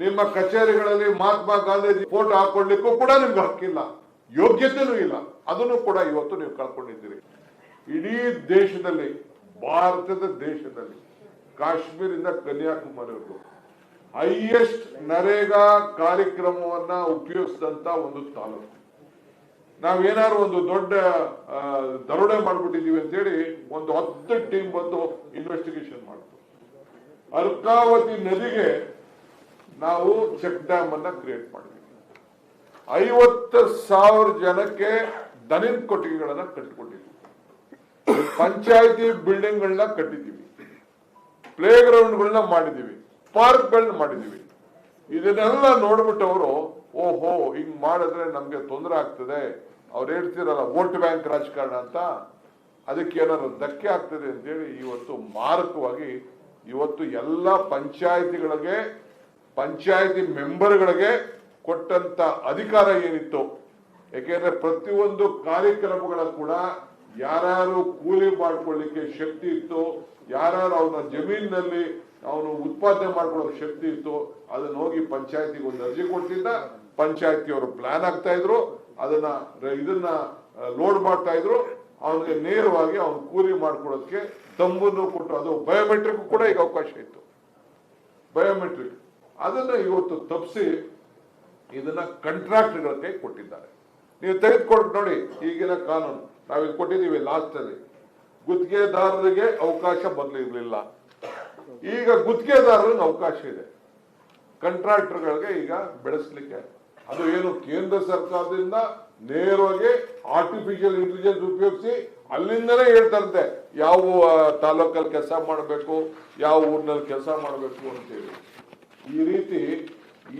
ನಿಮ್ಮ ಕಚೇರಿಗಳಲ್ಲಿ ಮಹಾತ್ಮ ಗಾಂಧೀಜಿ ಫೋಟೋ ಹಾಕೊಳ್ಳಿಕ್ಕೂ ಕೂಡ ನಿಮ್ಗೆ ಹಕ್ಕಿಲ್ಲ, ಯೋಗ್ಯತೆನೂ ಇಲ್ಲ. ಅದನ್ನು ಕೂಡ ಇವತ್ತು ನೀವು ಕಳ್ಕೊಂಡಿದ್ದೀರಿ. ಇಡೀ ದೇಶದಲ್ಲಿ, ಭಾರತದ ದೇಶದಲ್ಲಿ ಕಾಶ್ಮೀರಿಂದ ಕನ್ಯಾಕುಮಾರಿವರೆಗೂ ಹೈಯೆಸ್ಟ್ ನರೇಗಾ ಕಾರ್ಯಕ್ರಮವನ್ನ ಉಪಯೋಗಿಸಿದಂತ ಒಂದು ತಾಲೂಕು. ನಾವೇನಾದ್ರು ಒಂದು ದೊಡ್ಡ ದರೋಡೆ ಮಾಡ್ಬಿಟ್ಟಿದೀವಿ ಅಂತೇಳಿ ಒಂದು 10 ಟೀಮ್ ಬಂದು ಇನ್ವೆಸ್ಟಿಗೇಷನ್ ಮಾಡ್ತು. ಅರ್ಕಾವತಿ ನದಿಗೆ ನಾವು ಚೆಕ್ ಡ್ಯಾಮ್ ಅನ್ನ ಕ್ರಿಯೇಟ್ ಮಾಡಿದ್ವಿ. 50,000 ಜನಕ್ಕೆ ದನಿನ್ ಕೊಟ್ಟಿಗೆಗಳನ್ನ ಕಟ್ಟಿಕೊಟ್ಟಿದ್ವಿ. ಪಂಚಾಯತಿ ಬಿಲ್ಡಿಂಗ್ ಗಳನ್ನ ಕಟ್ಟಿದೀವಿ, ಪ್ಲೇ ಗ್ರೌಂಡ್ಗಳನ್ನ ಮಾಡಿದೀವಿ, ಪಾರ್ಕ್ಗಳನ್ನ ಮಾಡಿದೀವಿ. ಇದನ್ನೆಲ್ಲ ನೋಡ್ಬಿಟ್ಟು ಅವರು ಓಹೋ ಹಿಂಗ್ ಮಾಡಿದ್ರೆ ನಮ್ಗೆ ತೊಂದರೆ ಆಗ್ತದೆ, ಅವ್ರು ಹೇಳ್ತಿರಲ್ಲ ವೋಟ್ ಬ್ಯಾಂಕ್ ರಾಜಕಾರಣ ಅಂತ, ಅದಕ್ಕೆ ಏನಾದ್ರು ಧಕ್ಕೆ ಆಗ್ತದೆ ಅಂತೇಳಿ ಇವತ್ತು ಮಾರಕವಾಗಿ ಇವತ್ತು ಎಲ್ಲ ಪಂಚಾಯತಿಗಳಿಗೆ, ಪಂಚಾಯತಿ ಮೆಂಬರ್ಗಳಿಗೆ ಕೊಟ್ಟಂತ ಅಧಿಕಾರ ಏನಿತ್ತು, ಯಾಕೆಂದ್ರೆ ಪ್ರತಿಯೊಂದು ಕಾರ್ಯಕ್ರಮಗಳ ಕೂಡ ಯಾರು ಕೂಲಿ ಮಾಡ್ಕೊಳ್ಳಿಕ್ಕೆ ಶಕ್ತಿ ಇತ್ತು, ಯಾರು ಅವನ ಜಮೀನಿನಲ್ಲಿ ಅವನು ಉತ್ಪಾದನೆ ಮಾಡ್ಕೊಳ್ಳೋ ಶಕ್ತಿ ಇತ್ತು, ಅದನ್ನ ಹೋಗಿ ಪಂಚಾಯತಿಗೆ ಒಂದು ಅರ್ಜಿ ಕೊಡ್ತಿದ್ದ, ಪಂಚಾಯತಿಯವರು ಪ್ಲಾನ್ ಆಗ್ತಾ ಇದ್ರು, ಇದನ್ನ ಲೋಡ್ ಮಾಡ್ತಾ ಇದ್ರು, ಅವನಿಗೆ ನೇರವಾಗಿ ಅವನು ಕೂಲಿ ಮಾಡ್ಕೊಳ್ಳೋದಕ್ಕೆ ತಂಬನ್ನು ಕೊಟ್ಟರು. ಅದು ಬಯೋಮೆಟ್ರಿಕ್ ಕೂಡ ಈಗ ಅವಕಾಶ ಇತ್ತು, ಬಯೋಮೆಟ್ರಿಕ್. ಅದನ್ನ ಇವತ್ತು ತಪ್ಪಿಸಿ ಇದನ್ನ ಕಾಂಟ್ರಾಕ್ಟ್ಗಳ ಕೈ ಕೊಟ್ಟಿದ್ದಾರೆ. ನೀವು ತೆಗೆದುಕೊಂಡು ನೋಡಿ, ಈಗಿನ ಕಾನೂನು ನಾವಿಲ್ಲಿ ಕೊಟ್ಟಿದ್ದೀವಿ ಲಾಸ್ಟ್ ಅಲ್ಲಿ, ಗುತ್ತಿಗೆದಾರರಿಗೆ ಅವಕಾಶ ಮೊದಲು ಇರಲಿಲ್ಲ, ಈಗ ಗುತ್ತಿಗೆದಾರರಿಗೆ ಅವಕಾಶ ಇದೆ ಕಾಂಟ್ರಾಕ್ಟರ್ಗಳಿಗೆ ಈಗ ಬೆಳೆಸಲಿಕ್ಕೆ. ಅದು ಏನು ಕೇಂದ್ರ ಸರ್ಕಾರದಿಂದ ನೇರವಾಗಿ ಆರ್ಟಿಫಿಷಿಯಲ್ ಇಂಟೆಲಿಜೆನ್ಸ್ ಉಪಯೋಗಿಸಿ ಅಲ್ಲಿಂದನೇ ಹೇಳ್ತಾರಂತೆ ಯಾವ ತಾಲೂಕಲ್ಲಿ ಕೆಲಸ ಮಾಡಬೇಕು, ಯಾವ ಊರಿನಲ್ಲಿ ಕೆಲಸ ಮಾಡಬೇಕು ಅಂತೇಳಿ. ಈ ರೀತಿ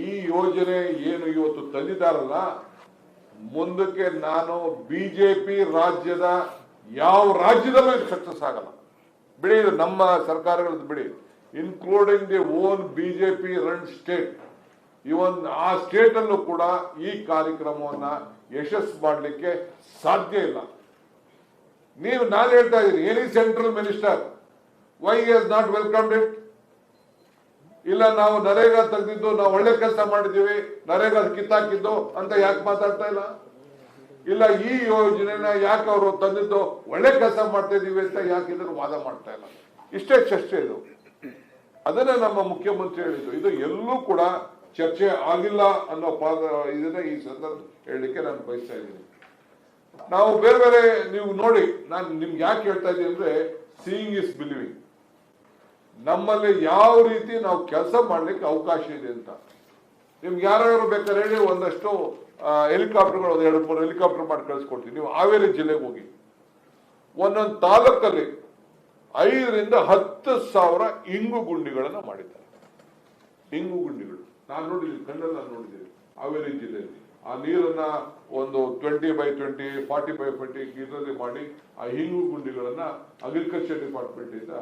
ಈ ಯೋಜನೆ ಏನು ಇವತ್ತು ತಂದಿದ್ದಾರಲ್ಲ, ಮುಂದಕ್ಕೆ ನಾನು ಬಿಜೆಪಿ ರಾಜ್ಯದ ಯಾವ ರಾಜ್ಯದಲ್ಲೂ ಸಕ್ಸಸ್ ಆಗಲ್ಲ. ಬಿಡಿ, ನಮ್ಮ ಸರ್ಕಾರಗಳದ್ದು ಬಿಡಿ, including the own BJP run state, even ಆ ಸ್ಟೇಟ್ ಅಲ್ಲೂ ಕೂಡ ಈ ಕಾರ್ಯಕ್ರಮವನ್ನ ಯಶಸ್ಸು ಮಾಡಲಿಕ್ಕೆ ಸಾಧ್ಯ ಇಲ್ಲ. ನಾನು ಹೇಳ್ತಾ ಇದ್ದೀನಿ, any central minister Y has not welcomed it? ಇಲ್ಲ ನಾವು ನರೇಗಾ ತೆಗೆದಿದ್ದು, ನಾವು ಒಳ್ಳೆ ಕೆಲಸ ಮಾಡಿದೀವಿ, ನರೇಗಾ ಕಿತ್ತಾಕಿದ್ದು ಅಂತ ಯಾಕೆ ಮಾತಾಡ್ತಾ ಇಲ್ಲ? ಇಲ್ಲ ಈ ಯೋಜನೆನ ಯಾಕೆ ಅವರು ತಂದಿದ್ದು ಒಳ್ಳೆ ಕೆಲಸ ಮಾಡ್ತಾ ಇದೀವಿ ಅಂತ ಯಾಕೆ ಇದನ್ನು ವಾದ ಮಾಡ್ತಾ ಇಲ್ಲ? ಇಷ್ಟೇ ಚರ್ಚೆ ಇದು. ಅದನ್ನ ನಮ್ಮ ಮುಖ್ಯಮಂತ್ರಿ ಹೇಳಿದ್ರು, ಇದು ಎಲ್ಲೂ ಕೂಡ ಚರ್ಚೆ ಆಗಿಲ್ಲ ಅನ್ನೋ ಇದನ್ನ ಈ ಸಂದರ್ಭ ಹೇಳಲಿಕ್ಕೆ ನಾನು ಬಯಸ್ತಾ ಇದ್ದೀನಿ. ನಾವು ಬೇರೆ ಬೇರೆ, ನೀವು ನೋಡಿ, ನಾನು ನಿಮ್ಗೆ ಯಾಕೆ ಹೇಳ್ತಾ ಇದ್ದೀನಿ ಅಂದ್ರೆ, ಸೀಯಿಂಗ್ ಇಸ್ ಬಿಲೀವಿಂಗ್. ನಮ್ಮಲ್ಲಿ ಯಾವ ರೀತಿ ನಾವು ಕೆಲಸ ಮಾಡ್ಲಿಕ್ಕೆ ಅವಕಾಶ ಇದೆ ಅಂತ ನಿಮ್ಗೆ ಯಾರು ಬೇಕಾದ್ರೆ ಹೇಳಿ, ಒಂದಷ್ಟು ಹೆಲಿಕಾಪ್ಟರ್ಗಳು, 2-3 ಹೆಲಿಕಾಪ್ಟರ್ ಮಾಡಿ ಕಳಿಸ್ಕೊಡ್ತೀವಿ. ನೀವು ಹಾವೇರಿ ಜಿಲ್ಲೆಗೆ ಹೋಗಿ, ಒಂದೊಂದು ತಾಲೂಕಲ್ಲಿ 5ರಿಂದ 10,000 ಇಂಗು ಗುಂಡಿಗಳನ್ನ ಮಾಡಿದ್ದಾರೆ. ಇಂಗು ಗುಂಡಿಗಳು ನಾನು ನೋಡಿದ್ದೀನಿ, ಕಣ್ಣಲ್ಲಿ ನಾನು ನೋಡಿದ್ದೀನಿ ಹಾವೇರಿ ಜಿಲ್ಲೆಯಲ್ಲಿ. ಆ ನೀರನ್ನ ಒಂದು 20x20, 40x40 ಇದರಲ್ಲಿ ಮಾಡಿ ಆ ಇಂಗು ಗುಂಡಿಗಳನ್ನ ಅಗ್ರಿಕಲ್ಚರ್ ಡಿಪಾರ್ಟ್ಮೆಂಟ್ ಇಂದ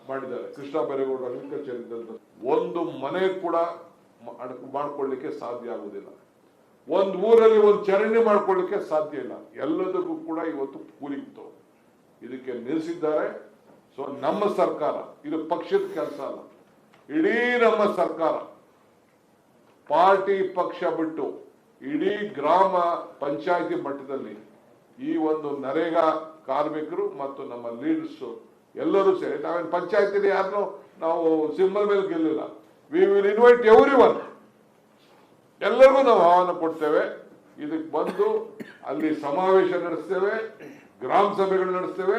ಮಾಡಿದ್ದಾರೆ. ಕೃಷ್ಣ ಬೈರೇಗೌಡರು ಅಗ್ರಿಕಲ್ಚರ್ ಇದ್ದಂತ ಒಂದು ಮನೆ ಕೂಡ ಮಾಡ್ಕೊಳ್ಳಿಕ್ಕೆ ಸಾಧ್ಯ ಆಗುದಿಲ್ಲ. ಒಂದು ಊರಲ್ಲಿ ಒಂದು ಚರಂಡಿ ಮಾಡ್ಕೊಳ್ಳಿಕ್ಕೆ ಸಾಧ್ಯ ಇಲ್ಲ. ಎಲ್ಲದಕ್ಕೂ ಕೂಡ ಇವತ್ತು ಕೂಲಿತ್ತು. ಇದಕ್ಕೆ ನಿಲ್ಲಿಸಿದ್ದಾರೆ. ಸೊ ನಮ್ಮ ಸರ್ಕಾರ, ಇದು ಪಕ್ಷದ ಕೆಲಸ ಅಲ್ಲ, ಇಡೀ ನಮ್ಮ ಸರ್ಕಾರ ಪಾರ್ಟಿ ಪಕ್ಷ ಬಿಟ್ಟು ಇಡೀ ಗ್ರಾಮ ಪಂಚಾಯತಿ ಮಟ್ಟದಲ್ಲಿ ಈ ಒಂದು ನರೇಗಾ ಕಾರ್ಮಿಕರು ಮತ್ತು ನಮ್ಮ ಲೀಡರ್ಸ್ ಎಲ್ಲರೂ ಸೇರಿ, ನಾವೇನು ಪಂಚಾಯತಿಲಿ ಯಾರನ್ನು ನಾವು ಸಿಂಬಲ್ ಮೇಲೆ ಗೆಲ್ಲಿಲ್ಲ. ವಿ ವಿಲ್ ಇನ್ವೈಟ್ ಎವ್ರಿವನ್, ಎಲ್ಲರಿಗೂ ನಾವು ಆಹ್ವಾನ ಕೊಡ್ತೇವೆ. ಇದಕ್ಕೆ ಬಂದು ಅಲ್ಲಿ ಸಮಾವೇಶ ನಡೆಸ್ತೇವೆ, ಗ್ರಾಮ ಸಭೆಗಳು ನಡೆಸ್ತೇವೆ,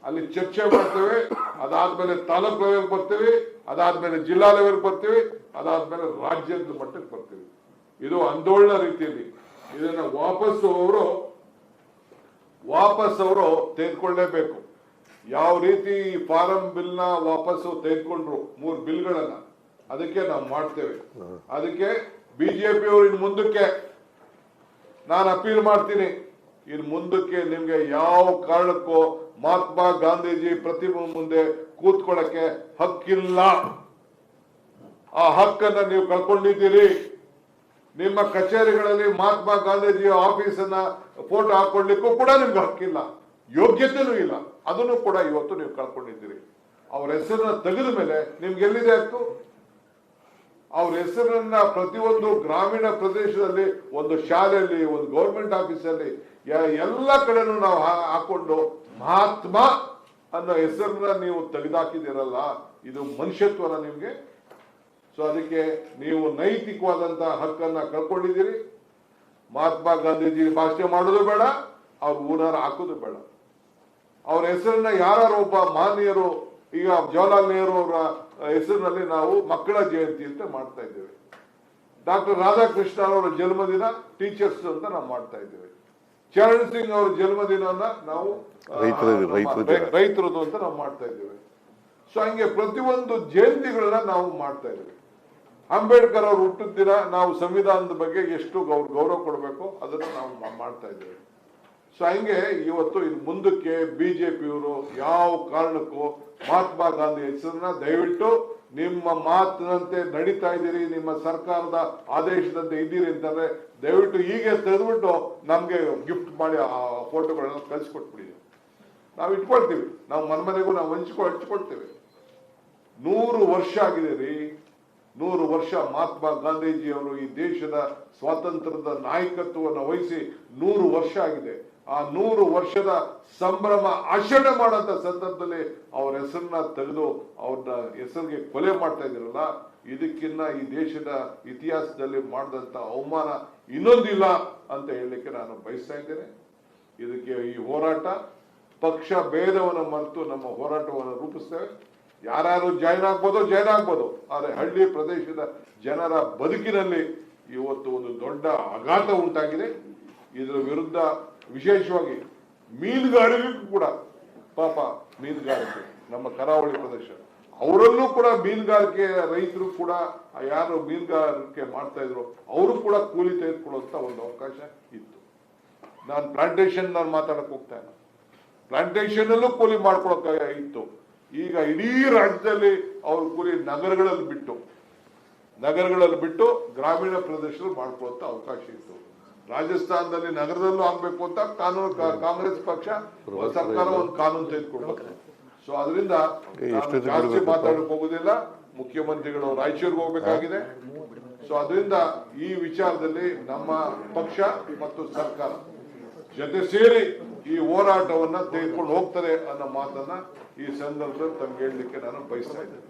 ಅಲ್ಲಿ ಚರ್ಚೆ ಮಾಡ್ತೇವೆ. ಅದಾದ್ಮೇಲೆ ತಾಲೂಕು ಲೆವೆಲ್ ಬರ್ತೀವಿ, ಅದಾದ್ಮೇಲೆ ಜಿಲ್ಲಾ ಲೆವೆಲ್ ಬರ್ತೀವಿ, ಅದಾದ್ಮೇಲೆ ರಾಜ್ಯದ ಮಟ್ಟಕ್ಕೆ ಬರ್ತೀವಿ. ಇದು ಆಂದೋಲನ ರೀತಿಯಲ್ಲಿ ಇದನ್ನ ವಾಪಸ್ ಅವರು ತೆಗೆದುಕೊಳ್ಳೇಬೇಕು. ಯಾವ ರೀತಿ ಫಾರಂ ಬಿಲ್ ನ ವಾಪಸ್ಸು ತೆಗೆದುಕೊಂಡ್ರು 3 ಬಿಲ್ಗಳನ್ನ, ಅದಕ್ಕೆ ನಾವು ಮಾಡ್ತೇವೆ. ಅದಕ್ಕೆ ಬಿಜೆಪಿ ಅವರು ಇನ್ನು ಮುಂದಕ್ಕೆ ನಾನು ಅಪೀಲ್ ಮಾಡ್ತೀನಿ, ಇನ್ನು ಮುಂದಕ್ಕೆ ನಿಮ್ಗೆ ಯಾವ ಕಾರಣಕ್ಕೂ ಮಹಾತ್ಮ ಗಾಂಧೀಜಿ ಪ್ರತಿಮೆ ಮುಂದೆ ಕೂತ್ಕೊಳ್ಳಕ್ಕೆ ಹಕ್ಕಿಲ್ಲ. ಆ ಹಕ್ಕನ್ನ ನೀವು ಕಳ್ಕೊಂಡಿದ್ದೀರಿ. ನಿಮ್ಮ ಕಚೇರಿಗಳಲ್ಲಿ ಮಹಾತ್ಮ ಗಾಂಧೀಜಿ ಆಫೀಸನ್ನ ಫೋಟೋ ಹಾಕೊಳ್ಳಿಕ್ಕೂ ಕೂಡ ನಿಮ್ಗೆ ಹಕ್ಕಿಲ್ಲ, ಯೋಗ್ಯತೆನೂ ಇಲ್ಲ. ಅದನ್ನು ಕೂಡ ಇವತ್ತು ನೀವು ಕಳ್ಕೊಂಡಿದ್ದೀರಿ. ಅವರ ಹೆಸರನ್ನ ತೆಗೆದ ಮೇಲೆ ನಿಮ್ಗೆ ಎಲ್ಲಿದೆ ಹಕ್ಕು? ಅವ್ರ ಹೆಸರನ್ನ ಪ್ರತಿಯೊಂದು ಗ್ರಾಮೀಣ ಪ್ರದೇಶದಲ್ಲಿ ಒಂದು ಶಾಲೆಯಲ್ಲಿ ಒಂದು ಗೌರ್ಮೆಂಟ್ ಆಫೀಸಲ್ಲಿ ಎಲ್ಲ ಕಡೆನೂ ನಾವು ಹಾಕೊಂಡು ಮಹಾತ್ಮ ಅನ್ನೋ ಹೆಸರನ್ನ ನೀವು ತೆಗೆದಾಕಿದಿರಲ್ಲ, ಇದು ಮನುಷ್ಯತ್ವನ ನಿಮ್ಗೆ? ಸೊ ಅದಕ್ಕೆ ನೀವು ನೈತಿಕವಾದಂತಹ ಹಕ್ಕನ್ನ ಕಳ್ಕೊಂಡಿದ್ದೀರಿ. ಮಹಾತ್ಮ ಗಾಂಧೀಜಿ ಭಾಷಣ ಮಾಡೋದು ಬೇಡ, ಅವ್ರ ಊರಾರ ಹಾಕೋದು ಬೇಡ. ಅವ್ರ ಹೆಸರನ್ನ ಯಾರು ಒಬ್ಬ ಮಾನ್ಯರು, ಈಗ ಜವಾಹರ್ಲಾಲ್ ನೆಹರು ಅವರ ಹೆಸರಿನಲ್ಲಿ ನಾವು ಮಕ್ಕಳ ಜಯಂತಿ ಅಂತ ಮಾಡ್ತಾ ಇದ್ದೇವೆ. ಡಾಕ್ಟರ್ ರಾಧಾಕೃಷ್ಣ ಅವರ ಜನ್ಮದಿನ ಟೀಚರ್ಸ್ ಅಂತ ನಾವು ಮಾಡ್ತಾ ಇದ್ದೇವೆ. ಚರಣ್ ಸಿಂಗ್ ಅವರ ಜನ್ಮದಿನವನ್ನ ನಾವು ರೈತರದು ಅಂತ ನಾವು ಮಾಡ್ತಾ ಇದ್ದೇವೆ. ಸೊ ಹಂಗೆ ಪ್ರತಿಯೊಂದು ಜಯಂತಿಗಳನ್ನ ನಾವು ಮಾಡ್ತಾ ಇದ್ದೇವೆ. ಅಂಬೇಡ್ಕರ್ ಅವರು ಹುಟ್ಟಿದ ದಿನ ನಾವು ಸಂವಿಧಾನದ ಬಗ್ಗೆ ಎಷ್ಟು ಗೌರವ ಕೊಡಬೇಕು ಅದನ್ನು ನಾವು ಮಾಡ್ತಾ ಇದ್ದೇವೆ. ಸೊ ಹಂಗೆ ಇವತ್ತು ಇನ್ನು ಮುಂದಕ್ಕೆ ಬಿಜೆಪಿಯವರು ಯಾವ ಕಾರಣಕ್ಕೂ ಮಹಾತ್ಮ ಗಾಂಧಿ ಹೆಸರನ್ನ ದಯವಿಟ್ಟು ನಿಮ್ಮ ಮಾತಿನಂತೆ ನಡೀತಾ ಇದ್ದೀರಿ, ನಿಮ್ಮ ಸರ್ಕಾರದ ಆದೇಶದಂತೆ ಇದ್ದೀರಿ ಅಂತಂದ್ರೆ ದಯವಿಟ್ಟು ಹೀಗೆ ತೆಗೆದ್ಬಿಟ್ಟು ನಮ್ಗೆ ಗಿಫ್ಟ್ ಮಾಡಿ ಆ ಫೋಟೋಗಳನ್ನ ಕಳಿಸ್ಕೊಟ್ಬಿಡಿ. ನಾವು ಇಟ್ಕೊಳ್ತೀವಿ, ನಾವು ಮನೆಗೂ ನಾವು ಹಂಚ್ಕೊಳ್ತೇವೆ. 100 ವರ್ಷ ಆಗಿದೆ ರೀ, 100 ವರ್ಷ ಮಹಾತ್ಮ ಗಾಂಧೀಜಿ ಅವರು ಈ ದೇಶದ ಸ್ವಾತಂತ್ರ್ಯದ ನಾಯಕತ್ವವನ್ನು ವಹಿಸಿ 100 ವರ್ಷ ಆಗಿದೆ. ಆ 100 ವರ್ಷದ ಸಂಭ್ರಮ ಆಚರಣೆ ಮಾಡೋಂಥ ಸಂದರ್ಭದಲ್ಲಿ ಅವ್ರ ಹೆಸರನ್ನ ತೆಗೆದು ಅವ್ರನ್ನ ಹೆಸರಿಗೆ ಕೊಲೆ ಮಾಡ್ತಾ ಇದ್ದೀರಲ್ಲ, ಇದಕ್ಕಿನ್ನ ಈ ದೇಶದ ಇತಿಹಾಸದಲ್ಲಿ ಮಾಡಿದಂತ ಅವಮಾನ ಇನ್ನೊಂದಿಲ್ಲ ಅಂತ ಹೇಳಲಿಕ್ಕೆ ನಾನು ಬಯಸ್ತಾ ಇದ್ದೇನೆ. ಇದಕ್ಕೆ ಈ ಹೋರಾಟ ಪಕ್ಷ ಭೇದವನ್ನು ಮರೆತು ನಮ್ಮ ಹೋರಾಟವನ್ನು ರೂಪಿಸ್ತೇವೆ. ಯಾರು ಜಾಯ್ನ್ ಆಗ್ಬೋದು, ಆದರೆ ಹಳ್ಳಿ ಪ್ರದೇಶದ ಜನರ ಬದುಕಿನಲ್ಲಿ ಇವತ್ತು ಒಂದು ದೊಡ್ಡ ಆಘಾತ ಉಂಟಾಗಿದೆ. ಇದರ ವಿರುದ್ಧ ವಿಶೇಷವಾಗಿ ಮೀನುಗಾರಿಕೆ ಕೂಡ, ಪಾಪ ಮೀನುಗಾರಿಕೆ ನಮ್ಮ ಕರಾವಳಿ ಪ್ರದೇಶ, ಅವರಲ್ಲೂ ಕೂಡ ಮೀನುಗಾರಿಕೆ ರೈತರು ಕೂಡ ಯಾರು ಮೀನುಗಾರಿಕೆ ಮಾಡ್ತಾ ಇದ್ರು ಅವರು ಕೂಡ ಕೂಲಿ ತೆಗೆದುಕೊಳ್ಳುವಂತ ಒಂದು ಅವಕಾಶ ಇತ್ತು. ನಾನು ಪ್ಲಾಂಟೇಶನ್ ಮಾತಾಡಕ್ ಹೋಗ್ತಾ ಇಲ್ಲ, ಪ್ಲಾಂಟೇಶನ್ ಅಲ್ಲೂ ಕೂಲಿ ಮಾಡ್ಕೊಳಕ್ ಇತ್ತು. ಈಗ ಇಡೀ ರಾಜ್ಯದಲ್ಲಿ ಅವರು ಕೂಲಿ ನಗರಗಳಲ್ಲಿ ಬಿಟ್ಟು ಗ್ರಾಮೀಣ ಪ್ರದೇಶದಲ್ಲಿ ಮಾಡ್ಕೊಳ್ಳುವಂತ ಅವಕಾಶ ಇತ್ತು. ರಾಜಸ್ಥಾನದಲ್ಲಿ ನಗರದಲ್ಲೂ ಆಗ್ಬೇಕು ಅಂತ ಕಾಂಗ್ರೆಸ್ ಪಕ್ಷ ಸರ್ಕಾರ ಒಂದು ಕಾನೂನು ತೆಗೆದುಕೊಳ್ಬೇಕು. ಸೊ ಅದರಿಂದ ಜಾಸ್ತಿ ಮಾತಾಡಕ್ ಹೋಗುದಿಲ್ಲ. ಮುಖ್ಯಮಂತ್ರಿಗಳು ರಾಯಚೂರಿಗೆ ಹೋಗ್ಬೇಕಾಗಿದೆ. ಸೊ ಅದರಿಂದ ಈ ವಿಚಾರದಲ್ಲಿ ನಮ್ಮ ಪಕ್ಷ ಮತ್ತು ಸರ್ಕಾರ ಜೊತೆ ಸೇರಿ ಈ ಹೋರಾಟವನ್ನ ತೆಗೆದುಕೊಂಡು ಹೋಗ್ತಾರೆ ಅನ್ನೋ ಮಾತನ್ನ ಈ ಸಂದರ್ಭದಲ್ಲಿ ತಮ್ಗೆ ಹೇಳಲಿಕ್ಕೆ ನಾನು ಬಯಸ್ತಾ ಇದ್ದೇನೆ.